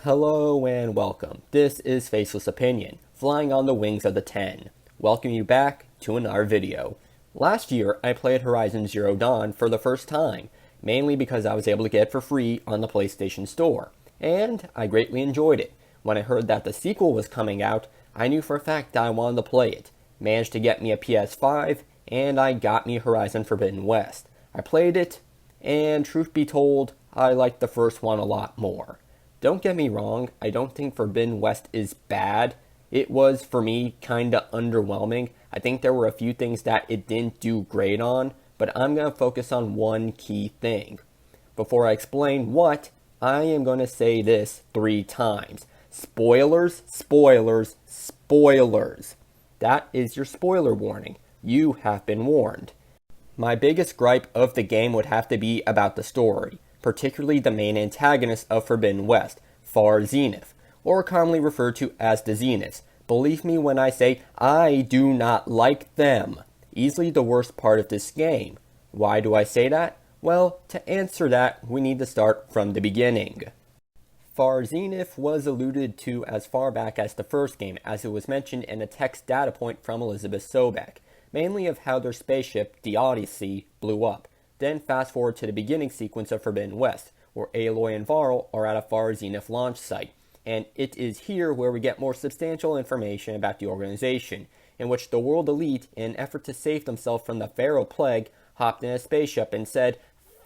Hello and welcome. This is Faceless Opinion, flying on the wings of the 10. Welcome you back to another video. Last year, I played Horizon Zero Dawn for the first time, mainly because I was able to get it for free on the PlayStation Store, and I greatly enjoyed it. When I heard that the sequel was coming out, I knew for a fact that I wanted to play it. Managed to get me a PS5, and I got me Horizon Forbidden West. I played it, and truth be told, I liked the first one a lot more. Don't get me wrong, I don't think Forbidden West is bad. It was, for me, kinda underwhelming. I think there were a few things that it didn't do great on, but I'm going to focus on one key thing. Before I explain what, I am going to say this 3 times. Spoilers, spoilers, spoilers. That is your spoiler warning. You have been warned. My biggest gripe of the game would have to be about the story, particularly the main antagonist of Forbidden West, Zenith, or commonly referred to as the Zeniths. Believe me when I say I do not like them. Easily the worst part of this game. Why do I say that? Well, to answer that, we need to start from the beginning. Zenith was alluded to as far back as the first game, as it was mentioned in a text data point from Elizabeth Sobek, mainly of how their spaceship, the Odyssey, blew up. Then fast forward to the beginning sequence of Forbidden West, where Aloy and Varl are at a Zenith launch site, and it is here where we get more substantial information about the organization, in which the World Elite, in an effort to save themselves from the Pharaoh Plague, hopped in a spaceship and said,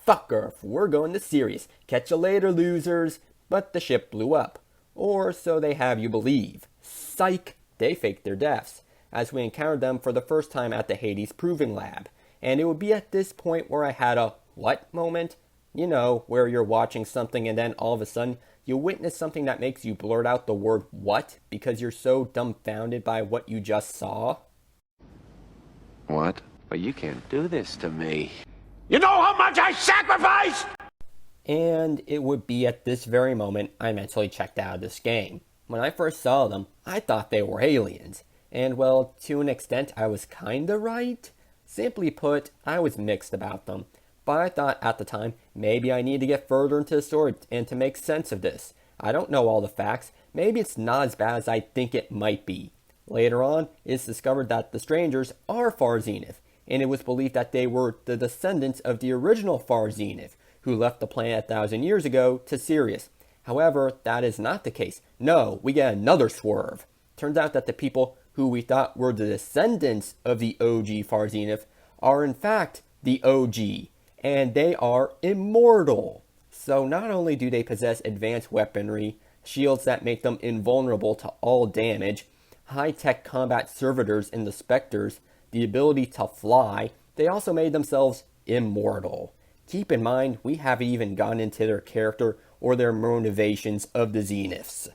"Fuck Earth, we're going to Sirius, catch you later, losers." But the ship blew up, or so they have you believe. Psych, they faked their deaths, as we encountered them for the first time at the Hades Proving Lab. And it would be at this point where I had a what moment? You know, where you're watching something and then all of a sudden you witness something that makes you blurt out the word what because you're so dumbfounded by what you just saw. What? But you can't do this to me. You know how much I sacrificed? And it would be at this very moment I mentally checked out of this game. When I first saw them, I thought they were aliens. And well, to an extent I was kinda right. Simply put, I was mixed about them, but I thought at the time, maybe I need to get further into the story and to make sense of this. I don't know all the facts, maybe it's not as bad as I think it might be. Later on, it's discovered that the strangers are Zenith, and it was believed that they were the descendants of the original Zenith, who left the planet 1,000 years ago to Sirius. However, that is not the case. No, we get another swerve. Turns out that the people who we thought were the descendants of the OG Zenith are in fact the OG, and they are immortal. So not only do they possess advanced weaponry, shields that make them invulnerable to all damage, high-tech combat servitors in the Spectres, the ability to fly, they also made themselves immortal. Keep in mind, we haven't even gone into their character or their motivations of the Zeniths.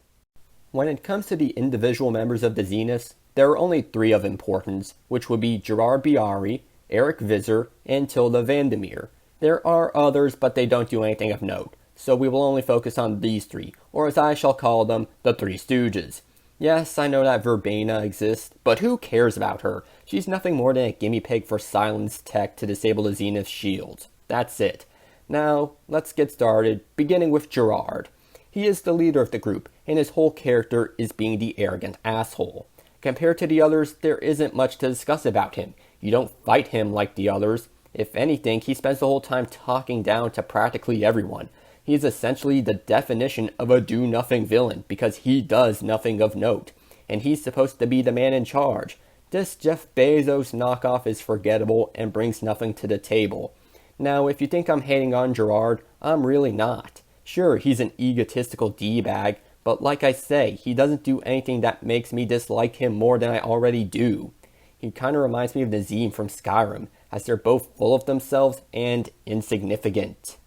When it comes to the individual members of the Zeniths, there are only 3 of importance, which would be Gerard Biari, Eric Visser, and Tilda Vandermeer. There are others, but they don't do anything of note, so we will only focus on these 3, or as I shall call them, the 3 Stooges. Yes, I know that Verbena exists, but who cares about her? She's nothing more than a gimme pig for silence tech to disable the Zenith's shields. That's it. Now, let's get started, beginning with Gerard. He is the leader of the group, and his whole character is being the arrogant asshole. Compared to the others, there isn't much to discuss about him. You don't fight him like the others. If anything, he spends the whole time talking down to practically everyone. He is essentially the definition of a do-nothing villain because he does nothing of note. And he's supposed to be the man in charge. This Jeff Bezos knockoff is forgettable and brings nothing to the table. Now, if you think I'm hating on Gerard, I'm really not. Sure, he's an egotistical D-bag, but like I say, he doesn't do anything that makes me dislike him more than I already do. He kinda reminds me of Nazim from Skyrim, as they're both full of themselves and insignificant.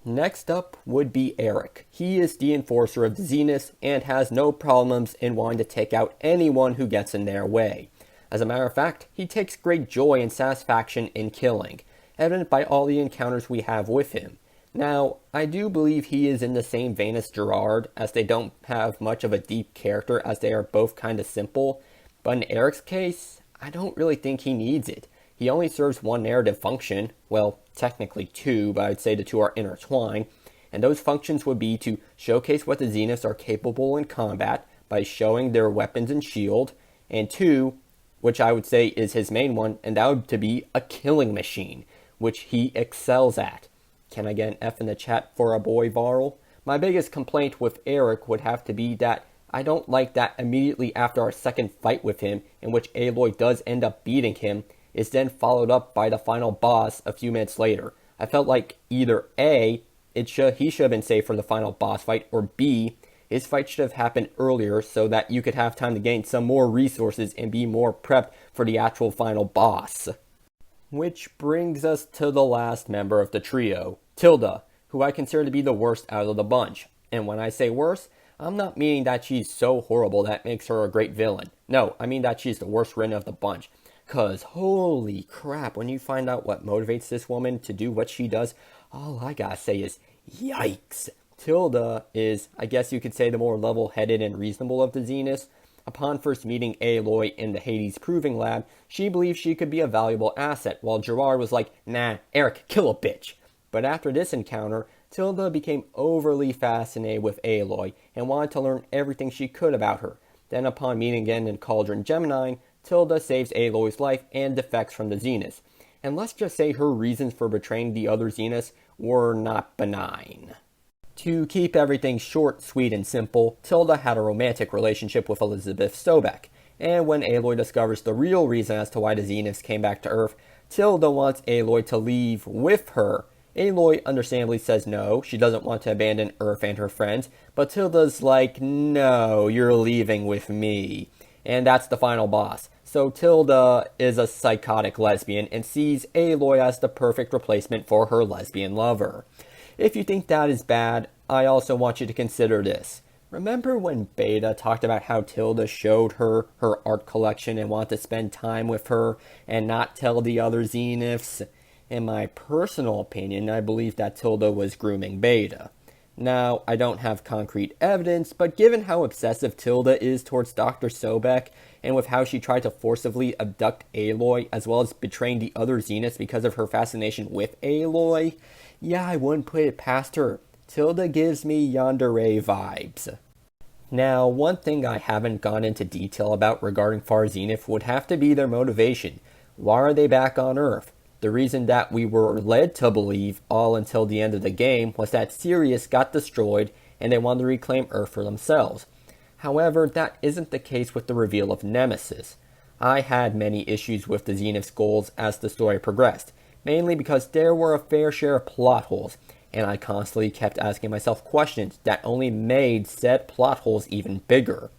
Next up would be Eric. He is the enforcer of the Zenith and has no problems in wanting to take out anyone who gets in their way. As a matter of fact, he takes great joy and satisfaction in killing, evident by all the encounters we have with him. Now, I do believe he is in the same vein as Gerard, as they don't have much of a deep character as they are both kinda simple, but in Eric's case, I don't really think he needs it. He only serves one narrative function, well, technically 2, but I'd say the 2 are intertwined, and those functions would be to showcase what the Zeniths are capable in combat by showing their weapons and shield, and 2, which I would say is his main one, and that would to be a killing machine, which he excels at. Can I get an F in the chat for a boy Varl? My biggest complaint with Eric would have to be that I don't like that immediately after our second fight with him, in which Aloy does end up beating him, is then followed up by the final boss a few minutes later. I felt like either A, he should have been saved for the final boss fight, or B, his fight should have happened earlier so that you could have time to gain some more resources and be more prepped for the actual final boss. Which brings us to the last member of the trio, Tilda, who I consider to be the worst out of the bunch. And when I say worst, I'm not meaning that she's so horrible that makes her a great villain. No, I mean that she's the worst written of the bunch. Cause holy crap, when you find out what motivates this woman to do what she does, all I gotta say is, yikes. Tilda is, I guess you could say, the more level-headed and reasonable of the Zeniths. Upon first meeting Aloy in the Hades Proving Lab, she believed she could be a valuable asset, while Gerard was like, nah, Eric, kill a bitch. But after this encounter, Tilda became overly fascinated with Aloy and wanted to learn everything she could about her. Then upon meeting again in Cauldron Gemini, Tilda saves Aloy's life and defects from the Zeniths. And let's just say her reasons for betraying the other Zeniths were not benign. To keep everything short, sweet, and simple, Tilda had a romantic relationship with Elizabeth Sobek, and when Aloy discovers the real reason as to why the Zeniths came back to Earth, Tilda wants Aloy to leave with her. Aloy understandably says no, she doesn't want to abandon Earth and her friends, but Tilda's like, no, you're leaving with me. And that's the final boss. So Tilda is a psychotic lesbian and sees Aloy as the perfect replacement for her lesbian lover. If you think that is bad, I also want you to consider this. Remember when Beta talked about how Tilda showed her art collection and wanted to spend time with her and not tell the other Zeniths? In my personal opinion, I believe that Tilda was grooming Beta. Now, I don't have concrete evidence, but given how obsessive Tilda is towards Dr. Sobek, and with how she tried to forcibly abduct Aloy, as well as betraying the other Zeniths because of her fascination with Aloy, yeah, I wouldn't put it past her. Tilda gives me yandere vibes. Now, one thing I haven't gone into detail about regarding Far Zenith would have to be their motivation. Why are they back on Earth? The reason that we were led to believe all until the end of the game was that Sirius got destroyed and they wanted to reclaim Earth for themselves. However, that isn't the case with the reveal of Nemesis. I had many issues with the Zenith's goals as the story progressed, mainly because there were a fair share of plot holes, and I constantly kept asking myself questions that only made said plot holes even bigger.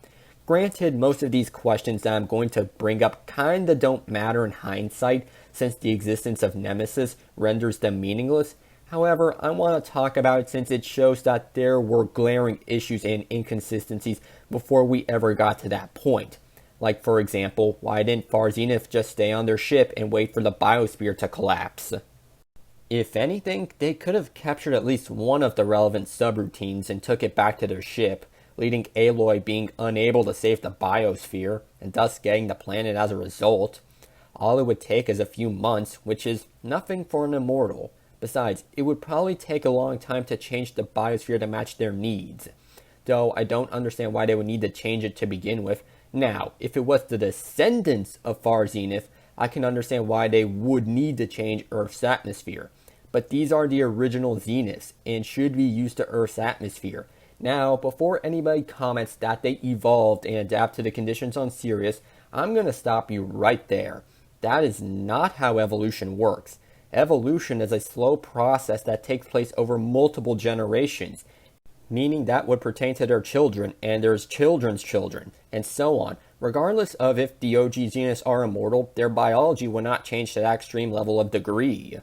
Granted, most of these questions that I'm going to bring up kinda don't matter in hindsight, since the existence of Nemesis renders them meaningless. However, I want to talk about it since it shows that there were glaring issues and inconsistencies before we ever got to that point. Like, for example, why didn't Far Zenith just stay on their ship and wait for the biosphere to collapse? If anything, they could have captured at least one of the relevant subroutines and took it back to their ship, leading Aloy being unable to save the biosphere, and thus getting the planet as a result. All it would take is a few months, which is nothing for an immortal. Besides, it would probably take a long time to change the biosphere to match their needs. Though I don't understand why they would need to change it to begin with. Now, if it was the descendants of Far Zenith, I can understand why they would need to change Earth's atmosphere. But these are the original Zeniths, and should be used to Earth's atmosphere. Now, before anybody comments that they evolved and adapt to the conditions on Sirius, I'm going to stop you right there. That is not how evolution works. Evolution is a slow process that takes place over multiple generations, meaning that would pertain to their children and their children's children, and so on. Regardless of if the OG Zeniths are immortal, their biology will not change to that extreme level of degree.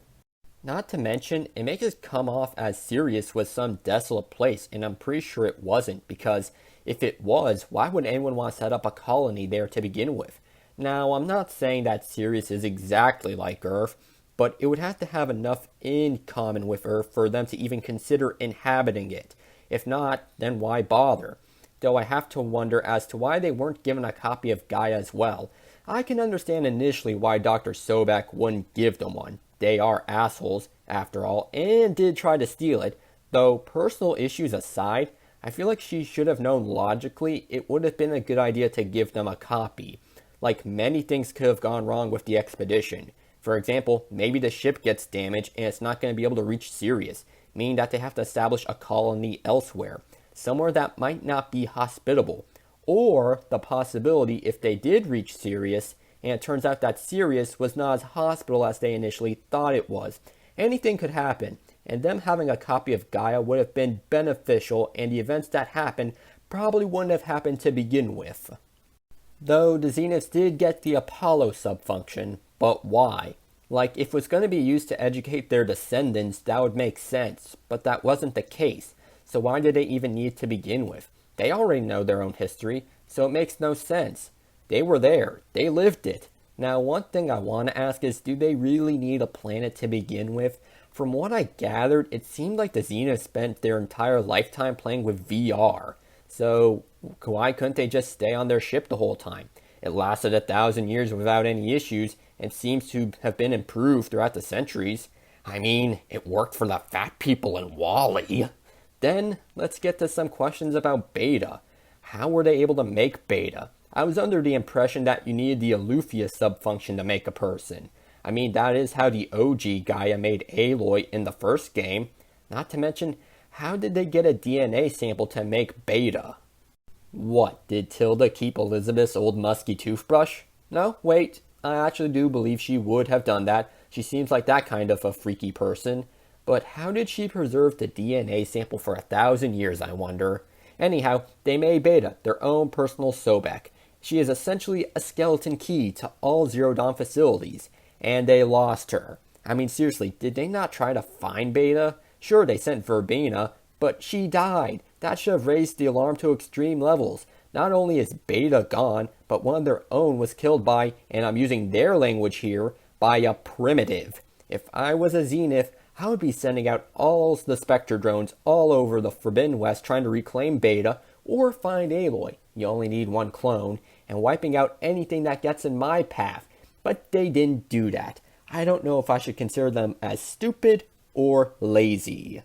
Not to mention, it makes it come off as Sirius was some desolate place, and I'm pretty sure it wasn't, because if it was, why would anyone want to set up a colony there to begin with? Now, I'm not saying that Sirius is exactly like Earth, but it would have to have enough in common with Earth for them to even consider inhabiting it. If not, then why bother? Though I have to wonder as to why they weren't given a copy of Gaia as well. I can understand initially why Dr. Sobek wouldn't give them one. They are assholes, after all, and did try to steal it, Though personal issues aside, I feel like she should have known logically it would have been a good idea to give them a copy. Like, many things could have gone wrong with the expedition. For example, maybe the ship gets damaged and it's not going to be able to reach Sirius, meaning that they have to establish a colony elsewhere, somewhere that might not be hospitable. Or the possibility if they did reach Sirius, and it turns out that Sirius was not as hospitable as they initially thought it was. Anything could happen, and them having a copy of Gaia would have been beneficial, and the events that happened probably wouldn't have happened to begin with. Though the Zeniths did get the Apollo subfunction, but why? Like, if it was going to be used to educate their descendants, that would make sense, but that wasn't the case. So why did they even need to begin with? They already know their own history, so it makes no sense. They were there. They lived it. Now, one thing I want to ask is, do they really need a planet to begin with? From what I gathered, it seemed like the Zeniths spent their entire lifetime playing with VR. So, why couldn't they just stay on their ship the whole time? It lasted 1,000 years without any issues, and seems to have been improved throughout the centuries. I mean, it worked for the fat people in Wall-E. Then, let's get to some questions about Beta. How were they able to make Beta? I was under the impression that you needed the Aleufia subfunction to make a person. I mean, that is how the OG Gaia made Aloy in the first game. Not to mention, how did they get a DNA sample to make Beta? What, did Tilda keep Elizabeth's old musky toothbrush? No, wait, I actually do believe she would have done that. She seems like that kind of a freaky person. But how did she preserve the DNA sample for 1,000 years, I wonder? Anyhow, they made Beta their own personal Sobek. She is essentially a skeleton key to all Zero Dawn facilities, and they lost her. I mean, seriously, did they not try to find Beta? Sure, they sent Verbena, but she died. That should have raised the alarm to extreme levels. Not only is Beta gone, but one of their own was killed by, and I'm using their language here, by a primitive. If I was a Zenith, I would be sending out all the Spectre drones all over the Forbidden West trying to reclaim Beta or find Aloy. You only need one clone, and wiping out anything that gets in my path. But they didn't do that. I don't know if I should consider them as stupid or lazy.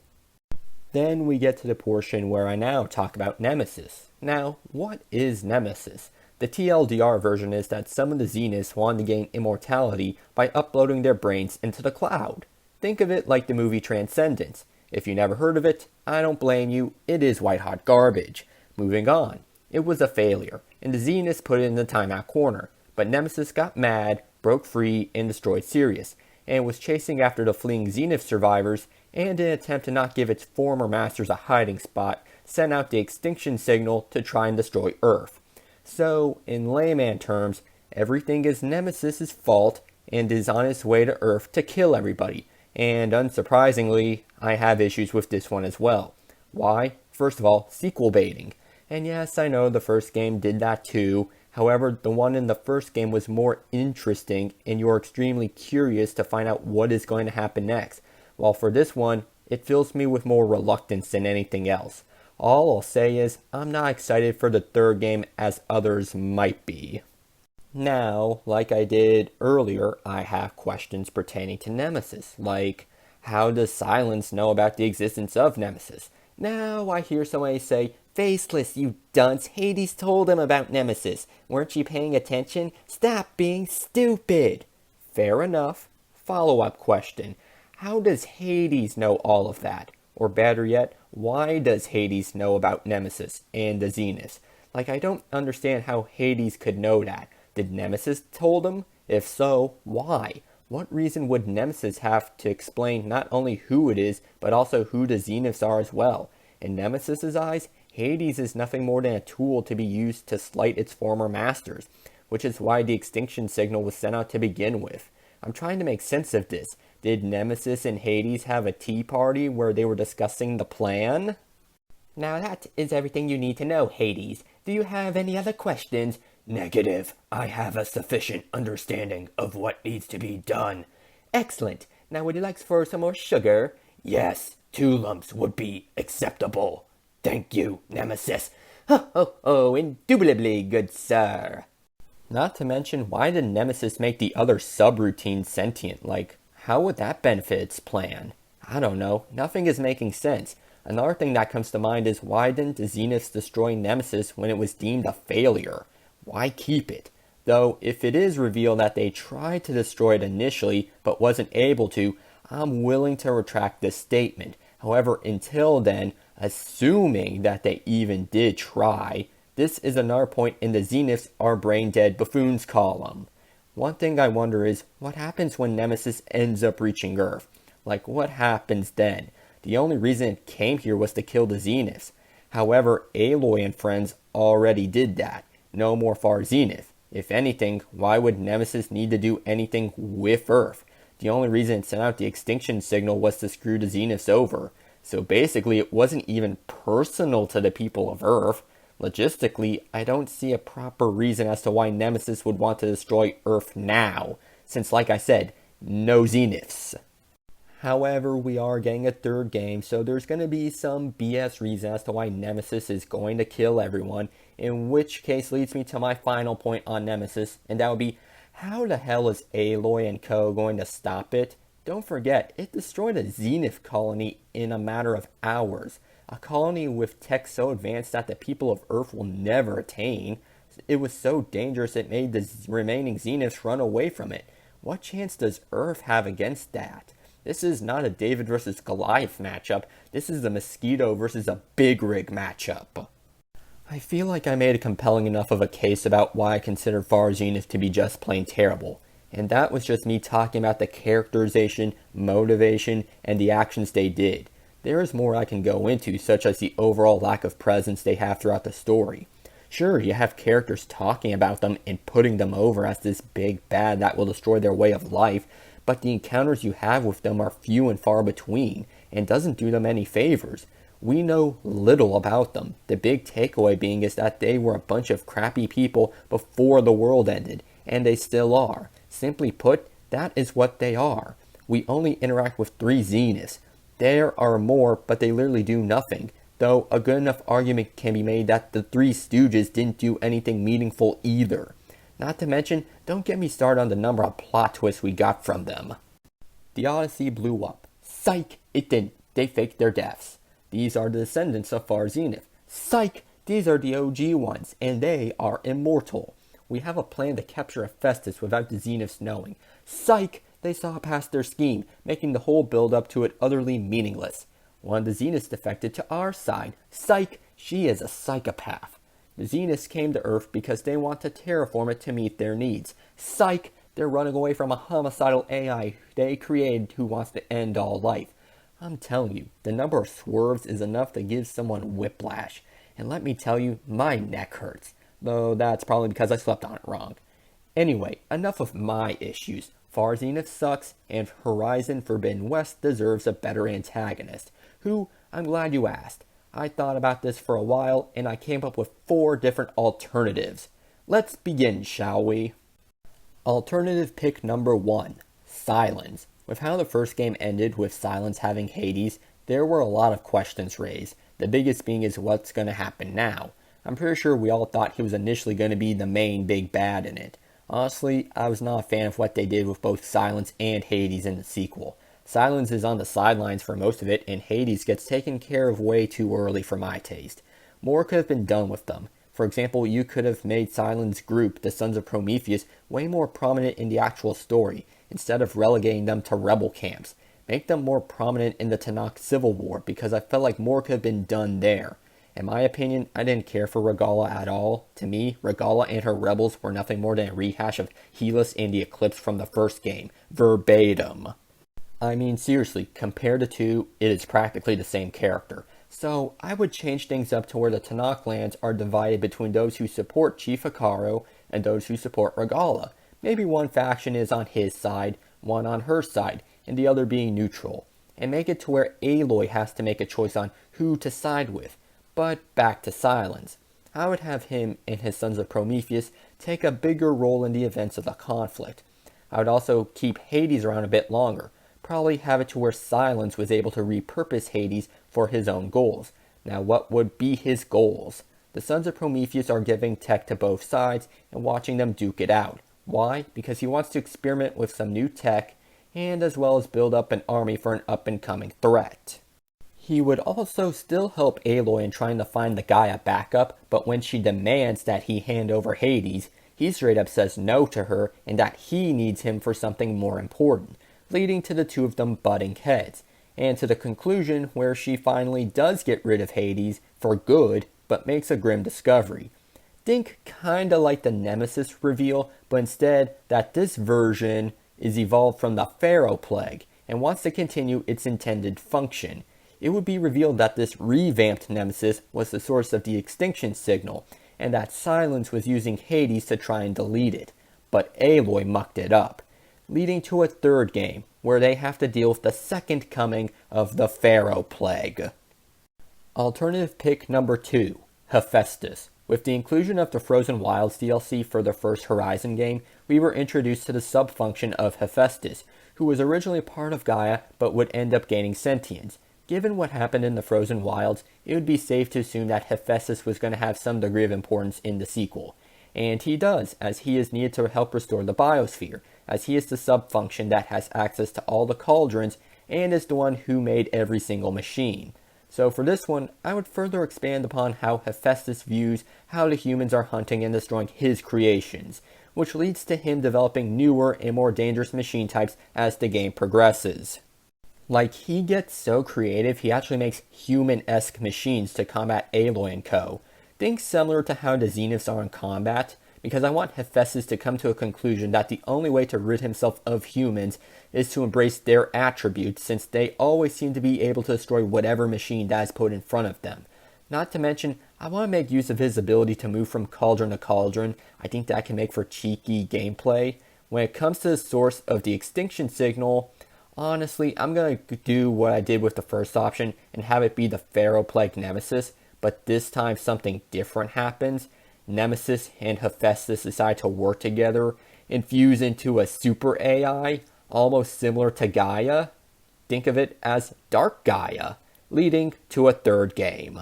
Then we get to the portion where I now talk about Nemesis. Now, what is Nemesis? The TLDR version is that some of the Zeniths wanted to gain immortality by uploading their brains into the cloud. Think of it like the movie Transcendence. If you never heard of it, I don't blame you, it is white-hot garbage. Moving on. It was a failure, and the Zeniths put it in the timeout corner. But Nemesis got mad, broke free, and destroyed Sirius, and was chasing after the fleeing Zenith survivors, and in an attempt to not give its former masters a hiding spot, sent out the extinction signal to try and destroy Earth. So, in layman terms, everything is Nemesis' fault, and is on its way to Earth to kill everybody. And unsurprisingly, I have issues with this one as well. Why? First of all, sequel baiting. And yes, I know the first game did that too. However, the one in the first game was more interesting, and you're extremely curious to find out what is going to happen next. While for this one, it fills me with more reluctance than anything else. All I'll say is, I'm not excited for the third game as others might be. Now, like I did earlier, I have questions pertaining to Nemesis, like, how does Silence know about the existence of Nemesis? Now I hear somebody say, "Faceless, you dunce, Hades told him about Nemesis. Weren't you paying attention? Stop being stupid." Fair enough. Follow-up question. How does Hades know all of that? Or better yet, why does Hades know about Nemesis and the Zeniths? Like, I don't understand how Hades could know that. Did Nemesis told him? If so, why? What reason would Nemesis have to explain not only who it is, but also who the Zeniths are as well? In Nemesis's eyes, Hades is nothing more than a tool to be used to slight its former masters, which is why the extinction signal was sent out to begin with. I'm trying to make sense of this. Did Nemesis and Hades have a tea party where they were discussing the plan? Now that is everything you need to know, Hades. Do you have any other questions? Negative. I have a sufficient understanding of what needs to be done. Excellent. Now would you like for some more sugar? Yes, 2 lumps would be acceptable. Thank you, Nemesis. Oh, indubitably, good sir. Not to mention, why did Nemesis make the other subroutines sentient? Like, how would that benefit its plan? I don't know. Nothing is making sense. Another thing that comes to mind is, why didn't the Zeniths destroy Nemesis when it was deemed a failure? Why keep it? Though, if it is revealed that they tried to destroy it initially but wasn't able to, I'm willing to retract this statement. However, until then, assuming that they even did try, this is another point in the Zeniths are brain dead buffoons column. One thing I wonder is, what happens when Nemesis ends up reaching Earth? Like, what happens then? The only reason it came here was to kill the Zeniths. However, Aloy and friends already did that. No more Far Zenith. If anything, why would Nemesis need to do anything with Earth? The only reason it sent out the extinction signal was to screw the Zeniths over. So basically, it wasn't even personal to the people of Earth. Logistically, I don't see a proper reason as to why Nemesis would want to destroy Earth now, since, like I said, no Zeniths. However, we are getting a third game, so there's going to be some BS reason as to why Nemesis is going to kill everyone, in which case leads me to my final point on Nemesis, and that would be, how the hell is Aloy and co going to stop it? Don't forget, it destroyed a Zenith colony in a matter of hours. A colony with tech so advanced that the people of Earth will never attain. It was so dangerous it made the remaining Zeniths run away from it. What chance does Earth have against that? This is not a David versus Goliath matchup. This is a mosquito versus a big rig matchup. I feel like I made a compelling enough of a case about why I consider Far Zenith to be just plain terrible. And that was just me talking about the characterization, motivation, and the actions they did. There is more I can go into, such as the overall lack of presence they have throughout the story. Sure, you have characters talking about them and putting them over as this big bad that will destroy their way of life, but the encounters you have with them are few and far between, and doesn't do them any favors. We know little about them. The big takeaway being is that they were a bunch of crappy people before the world ended, and they still are. Simply put, that is what they are. We only interact with 3 Zeniths. There are more, but they literally do nothing. Though a good enough argument can be made that the 3 Stooges didn't do anything meaningful either. Not to mention, don't get me started on the number of plot twists we got from them. The Odyssey blew up. Psych! It didn't. They faked their deaths. These are the descendants of Far Zenith. Psych! These are the OG ones, and they are immortal. We have a plan to capture Hephaestus without the Zeniths knowing. Psych! They saw past their scheme, making the whole build-up to it utterly meaningless. One of the Zeniths defected to our side. Psych! She is a psychopath. The Zeniths came to Earth because they want to terraform it to meet their needs. Psych! They're running away from a homicidal AI they created who wants to end all life. I'm telling you, the number of swerves is enough to give someone whiplash. And let me tell you, my neck hurts. Though that's probably because I slept on it wrong. Anyway, enough of my issues. Far Zenith sucks, and Horizon Forbidden West deserves a better antagonist. Who, I'm glad you asked. I thought about this for a while, and I came up with 4 different alternatives. Let's begin, shall we? Alternative pick number 1, Silence. With how the first game ended with Silence having Hades, there were a lot of questions raised. The biggest being is what's going to happen now. I'm pretty sure we all thought he was initially going to be the main big bad in it. Honestly, I was not a fan of what they did with both Silence and Hades in the sequel. Silence is on the sidelines for most of it, and Hades gets taken care of way too early for my taste. More could have been done with them. For example, you could have made Silence's group, the Sons of Prometheus, way more prominent in the actual story, instead of relegating them to rebel camps. Make them more prominent in the Tanakh Civil War, because I felt like more could have been done there. In my opinion, I didn't care for Regalla at all. To me, Regalla and her rebels were nothing more than a rehash of Helis and the Eclipse from the first game. Verbatim. I mean, seriously, compared to 2, it is practically the same character. So, I would change things up to where the Tanakh lands are divided between those who support Chief Hekarro and those who support Regalla. Maybe one faction is on his side, one on her side, and the other being neutral. And make it to where Aloy has to make a choice on who to side with. But back to Silence. I would have him and his Sons of Prometheus take a bigger role in the events of the conflict. I would also keep Hades around a bit longer. Probably have it to where Silence was able to repurpose Hades for his own goals. Now what would be his goals? The Sons of Prometheus are giving tech to both sides and watching them duke it out. Why? Because he wants to experiment with some new tech and as well as build up an army for an up and coming threat. He would also still help Aloy in trying to find the Gaia backup, but when she demands that he hand over Hades, he straight up says no to her and that he needs him for something more important, leading to the two of them butting heads, and to the conclusion where she finally does get rid of Hades for good, but makes a grim discovery. Think kinda like the Nemesis reveal, but instead that this version is evolved from the Pharaoh Plague and wants to continue its intended function. It would be revealed that this revamped Nemesis was the source of the extinction signal, and that Silence was using Hades to try and delete it, but Aloy mucked it up, leading to a third game, where they have to deal with the second coming of the Pharaoh Plague. Alternative pick number 2, Hephaestus. With the inclusion of the Frozen Wilds DLC for the first Horizon game, we were introduced to the sub-function of Hephaestus, who was originally part of Gaia but would end up gaining sentience. Given what happened in the Frozen Wilds, it would be safe to assume that Hephaestus was going to have some degree of importance in the sequel. And he does, as he is needed to help restore the biosphere, as he is the sub-function that has access to all the cauldrons and is the one who made every single machine. So for this one, I would further expand upon how Hephaestus views how the humans are hunting and destroying his creations, which leads to him developing newer and more dangerous machine types as the game progresses. Like, he gets so creative, he actually makes human-esque machines to combat Aloy and co. Think similar to how the Zeniths are in combat, because I want Hephaestus to come to a conclusion that the only way to rid himself of humans is to embrace their attributes, since they always seem to be able to destroy whatever machine that is put in front of them. Not to mention, I want to make use of his ability to move from cauldron to cauldron. I think that can make for cheeky gameplay. When it comes to the source of the extinction signal, honestly, I'm going to do what I did with the first option and have it be the Pharaoh Plague Nemesis, but this time something different happens. Nemesis and Hephaestus decide to work together, infuse into a super AI, almost similar to Gaia. Think of it as Dark Gaia, leading to a third game.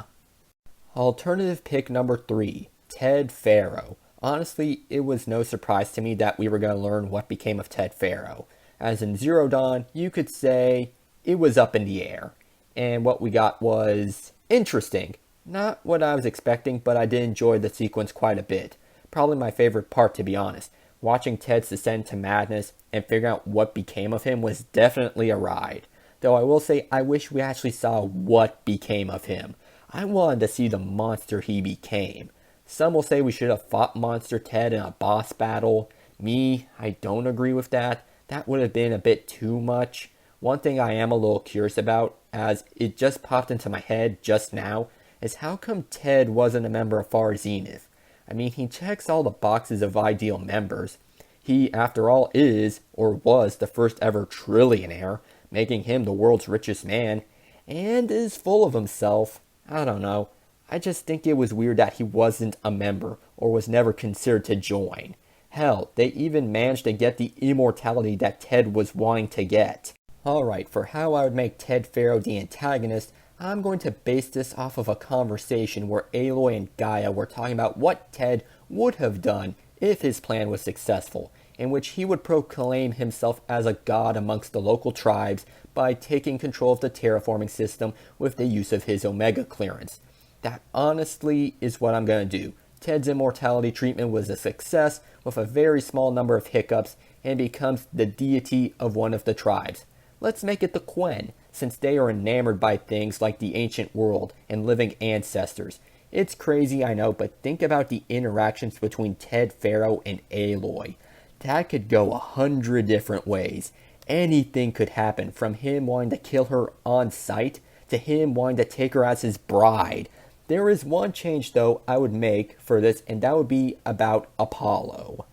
Alternative pick number 3, Ted Pharaoh. Honestly, it was no surprise to me that we were going to learn what became of Ted Pharaoh. As in Zero Dawn, you could say it was up in the air. And what we got was interesting. Not what I was expecting, but I did enjoy the sequence quite a bit. Probably my favorite part, to be honest. Watching Ted's descent to madness and figuring out what became of him was definitely a ride. Though I will say I wish we actually saw what became of him. I wanted to see the monster he became. Some will say we should have fought Monster Ted in a boss battle. Me, I don't agree with that. That would have been a bit too much. One thing I am a little curious about, as it just popped into my head just now, is how come Ted wasn't a member of Far Zenith? I mean, he checks all the boxes of ideal members. He, after all, is, or was, the first ever trillionaire, making him the world's richest man, and is full of himself. I don't know. I just think it was weird that he wasn't a member, or was never considered to join. Hell, they even managed to get the immortality that Ted was wanting to get. Alright, for how I would make Ted Pharaoh the antagonist, I'm going to base this off of a conversation where Aloy and Gaia were talking about what Ted would have done if his plan was successful, in which he would proclaim himself as a god amongst the local tribes by taking control of the terraforming system with the use of his Omega clearance. That honestly is what I'm going to do. Ted's immortality treatment was a success with a very small number of hiccups and becomes the deity of one of the tribes. Let's make it the Quen, since they are enamored by things like the ancient world and living ancestors. It's crazy, I know, but think about the interactions between Ted Pharaoh and Aloy. That could go 100 different ways. Anything could happen, from him wanting to kill her on sight to him wanting to take her as his bride. There is one change, though, I would make for this, and that would be about Apollo.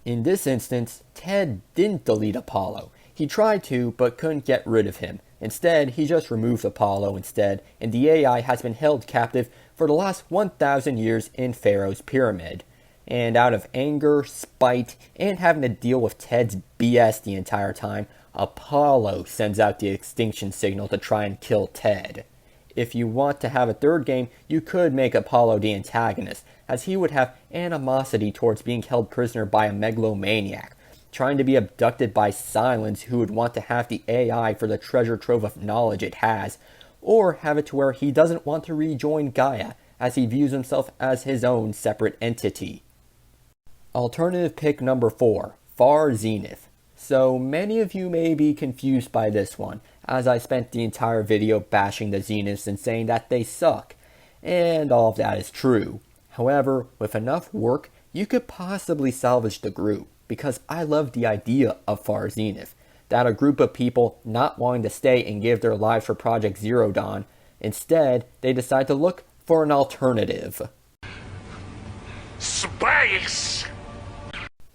In this instance, Ted didn't delete Apollo. He tried to, but couldn't get rid of him. Instead, he just removed Apollo instead, and the AI has been held captive for the last 1,000 years in Pharaoh's pyramid. And out of anger, spite, and having to deal with Ted's BS the entire time, Apollo sends out the extinction signal to try and kill Ted. If you want to have a third game, you could make Apollo the antagonist, as he would have animosity towards being held prisoner by a megalomaniac, trying to be abducted by Silence, who would want to have the AI for the treasure trove of knowledge it has, or have it to where he doesn't want to rejoin Gaia, as he views himself as his own separate entity. Alternative pick number 4, Far Zenith. So many of you may be confused by this one, as I spent the entire video bashing the Zeniths and saying that they suck, and all of that is true. However, with enough work, you could possibly salvage the group, because I love the idea of Far Zenith, that a group of people not wanting to stay and give their lives for Project Zero Dawn, instead, they decide to look for an alternative. Space!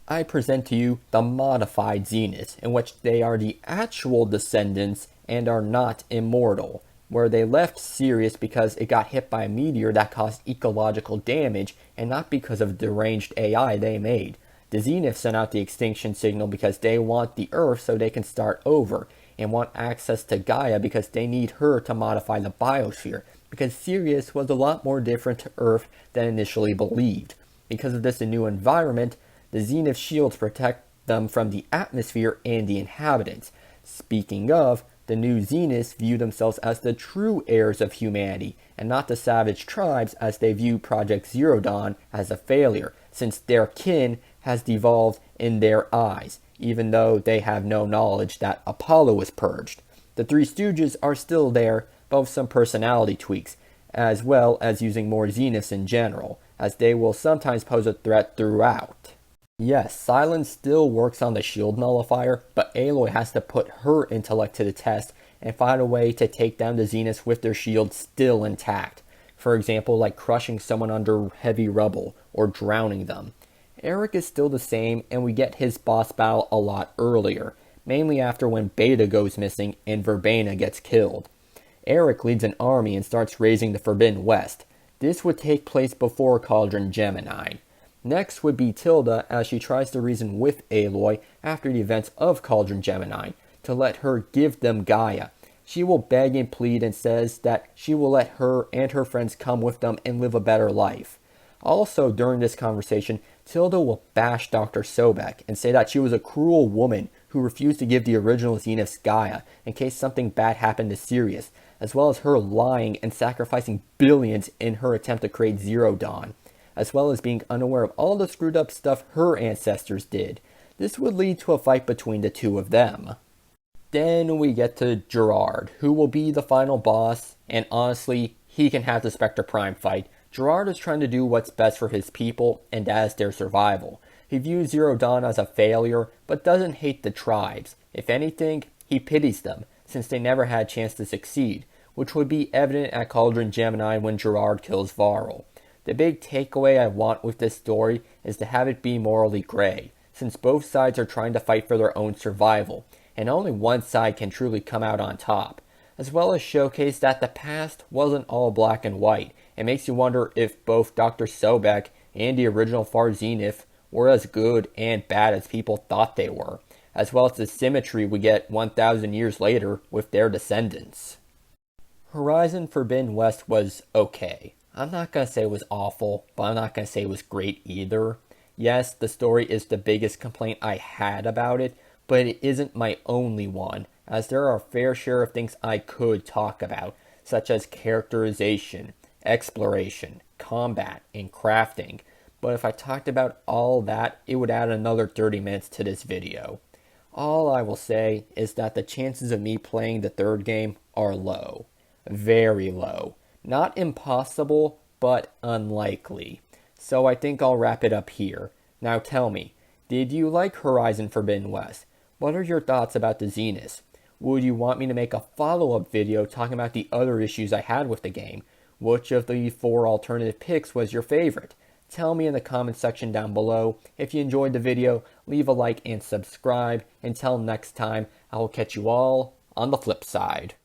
I present to you the modified Zeniths, in which they are the actual descendants and are not immortal, where they left Sirius because it got hit by a meteor that caused ecological damage and not because of deranged AI they made. The Zenith sent out the extinction signal because they want the Earth so they can start over, and want access to Gaia because they need her to modify the biosphere, because Sirius was a lot more different to Earth than initially believed. Because of this new environment, the Zenith shields protect them from the atmosphere and the inhabitants. Speaking of, the new Zeniths view themselves as the true heirs of humanity, and not the savage tribes as they view Project Zero Dawn as a failure, since their kin has devolved in their eyes, even though they have no knowledge that Apollo was purged. The Three Stooges are still there, but with some personality tweaks, as well as using more Zeniths in general, as they will sometimes pose a threat throughout. Yes, Silence still works on the shield nullifier, but Aloy has to put her intellect to the test and find a way to take down the Zeniths with their shield still intact. For example, like crushing someone under heavy rubble or drowning them. Eric is still the same, and we get his boss battle a lot earlier, mainly after when Beta goes missing and Verbena gets killed. Eric leads an army and starts raising the Forbidden West. This would take place before Cauldron Gemini. Next would be Tilda, as she tries to reason with Aloy after the events of Cauldron Gemini to let her give them Gaia. She will beg and plead and says that she will let her and her friends come with them and live a better life. Also, during this conversation, Tilda will bash Dr. Sobek and say that she was a cruel woman who refused to give the original Zeniths Gaia in case something bad happened to Sirius, as well as her lying and sacrificing billions in her attempt to create Zero Dawn, as well as being unaware of all the screwed up stuff her ancestors did. This would lead to a fight between the two of them. Then we get to Gerard, who will be the final boss, and honestly, he can have the Spectre Prime fight. Gerard is trying to do what's best for his people, and as their survival. He views Zero Dawn as a failure, but doesn't hate the tribes. If anything, he pities them, since they never had a chance to succeed, which would be evident at Cauldron Gemini when Gerard kills Varl. The big takeaway I want with this story is to have it be morally gray, since both sides are trying to fight for their own survival, and only one side can truly come out on top, as well as showcase that the past wasn't all black and white. It makes you wonder if both Dr. Sobek and the original Far Zenith were as good and bad as people thought they were, as well as the symmetry we get 1,000 years later with their descendants. Horizon Forbidden West was okay. I'm not going to say it was awful, but I'm not going to say it was great either. Yes, the story is the biggest complaint I had about it, but it isn't my only one, as there are a fair share of things I could talk about, such as characterization, exploration, combat, and crafting. But if I talked about all that, it would add another 30 minutes to this video. All I will say is that the chances of me playing the third game are low. Very low. Not impossible, but unlikely. So I think I'll wrap it up here. Now tell me, did you like Horizon Forbidden West? What are your thoughts about the Zeniths? Would you want me to make a follow-up video talking about the other issues I had with the game? Which of the 4 alternative picks was your favorite? Tell me in the comment section down below. If you enjoyed the video, leave a like and subscribe. Until next time, I will catch you all on the flip side.